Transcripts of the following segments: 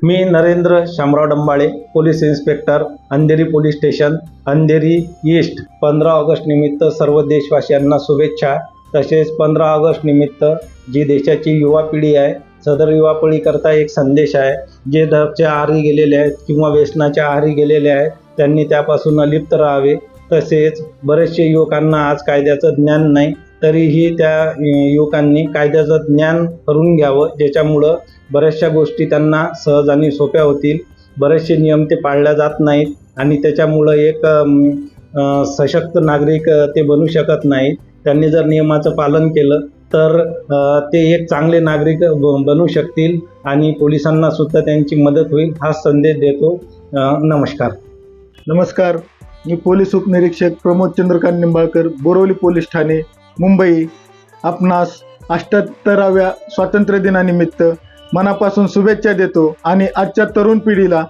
मी Narendra Shamrao Dambale, police inspector, Andheri police station, Andheri east. 15 August निमित्त सर्व देशवासियांना शुभेच्छा. तसेच 15 ऑगस्ट निमित्त जी देशाची युवा पिढी आहे, सदर युवा पिढीकरता एक संदेश आहे. जे ड्रगच्या आहारी गेलेले आहेत किंवा व्यसनाच्या आहारी गेलेले आहेत, त्यांनी त्यापासून अलिप्त राहावे. तसेच बरेचसे युवकांना आज कायद्याचं ज्ञान नाही, तरीही त्या युवकांनी कायद्याचं ज्ञान करून घ्यावं, ज्याच्यामुळं बऱ्याचशा गोष्टी त्यांना सहज आणि सोप्या होतील. बरेचसे नियम ते पाळल्या जात नाहीत आणि त्याच्यामुळं एक सशक्त नागरिक ते बनू शकत नाहीत. त्यांनी जर नियमाचं पालन केलं तर ते एक चांगले नागरिक बनू शकतील आणि पोलिसांना सुद्धा त्यांची मदत होईल, हा संदेश देतो. नमस्कार. मी पोलीस उपनिरीक्षक प्रमोद चंद्रकांत निंबाळकर, बोरवली पोलीस ठाणे, मुंबई. आपणास 78व्या स्वातंत्र्य दिनानिमित्त मनापासून शुभेच्छा देतो आणि आजच्या तरुण पिढीला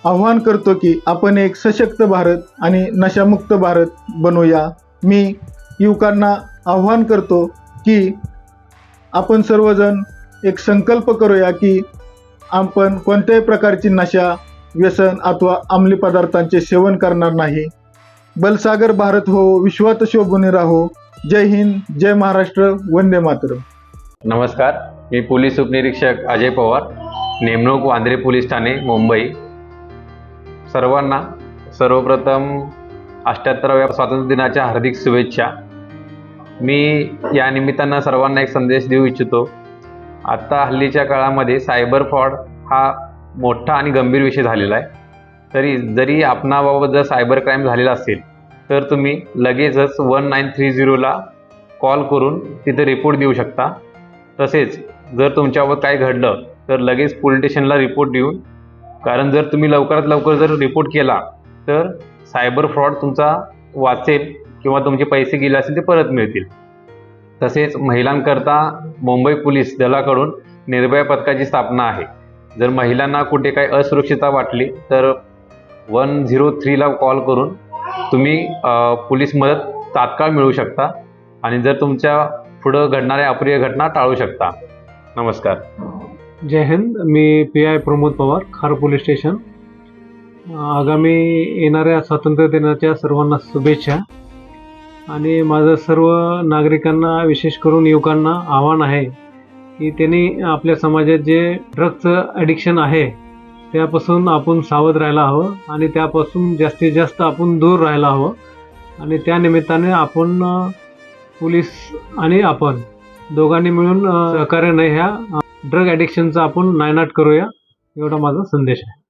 आव्हान करतो की आपण एक सशक्त भारत आणि नशामुक्त भारत बनवूया. मी युवकांना आव्हान करतो की आपण सर्वजण एक संकल्प करूया की आपण कोणत्याही प्रकारची नशा, व्यसन अथवा अंमली पदार्थांचे सेवन करणार नाही. बलसागर भारत हो, विश्वात शोभून राहो. जय हिंद, जय महाराष्ट्र, वंदे मातरम. नमस्कार. मी पोलीस उपनिरीक्षक अजय पवार, नेमणूक वांद्रे पोलीस ठाणे, मुंबई. सर्वांना सर्वप्रथम 78व्या स्वातंत्र्य दिनाच्या हार्दिक शुभेच्छा. मी या निमित्तानं सर्वांना एक संदेश देऊ इच्छितो. आत्ता हल्लीच्या काळामध्ये सायबर फ्रॉड हा मोठा आणि गंभीर विषय झालेला आहे. जरी आपणाबाबत जर सायबर क्राईम झालेला असेल तर तुम्ही लगेचच 1930ला कॉल करून तिथे रिपोर्ट देऊ शकता. तसेच जर तुमच्याबाबत काय घडलं तर लगेच पोलीस स्टेशनला रिपोर्ट देऊन, कारण जर तुम्ही लवकरात लवकर जर रिपोर्ट केला तर सायबर फ्रॉड तुमचा वाचेल किंवा तुमचे पैसे गेले असतील ते परत मिळतील. तसेच महिलांकरता मुंबई पोलीस दलाकडून निर्भया पथकाची स्थापना आहे. जर महिलांना कुठे काही असुरक्षितता वाटली तर 103ला कॉल करून तुम्ही पोलीस मदत तात्काळ मिळवू शकता आणि जर तुमच्या पुढं घडणाऱ्या अप्रिय घटना टाळू शकता. नमस्कार. जय हिंद. मी PI प्रमोद पवार, खार पोलीस स्टेशन. आगामी येणाऱ्या स्वातंत्र्य दिनाच्या सर्वांना शुभेच्छा. आणि माझं सर्व नागरिकांना, विशेष करून युवकांना आव्हान आहे की त्यांनी आपल्या समाजात जे ड्रग्जचं ॲडिक्शन आहे त्यापासून आपण सावध राहायला हवं आणि त्यापासून जास्तीत जास्त आपण दूर राहायला हवं. आणि त्या निमित्ताने आपण पोलीस आणि आपण दोघांनी मिळून सहकार्याने ह्या ड्रग ॲडिक्शनचा आपण नायनाट करूया, एवढा माझा संदेश आहे.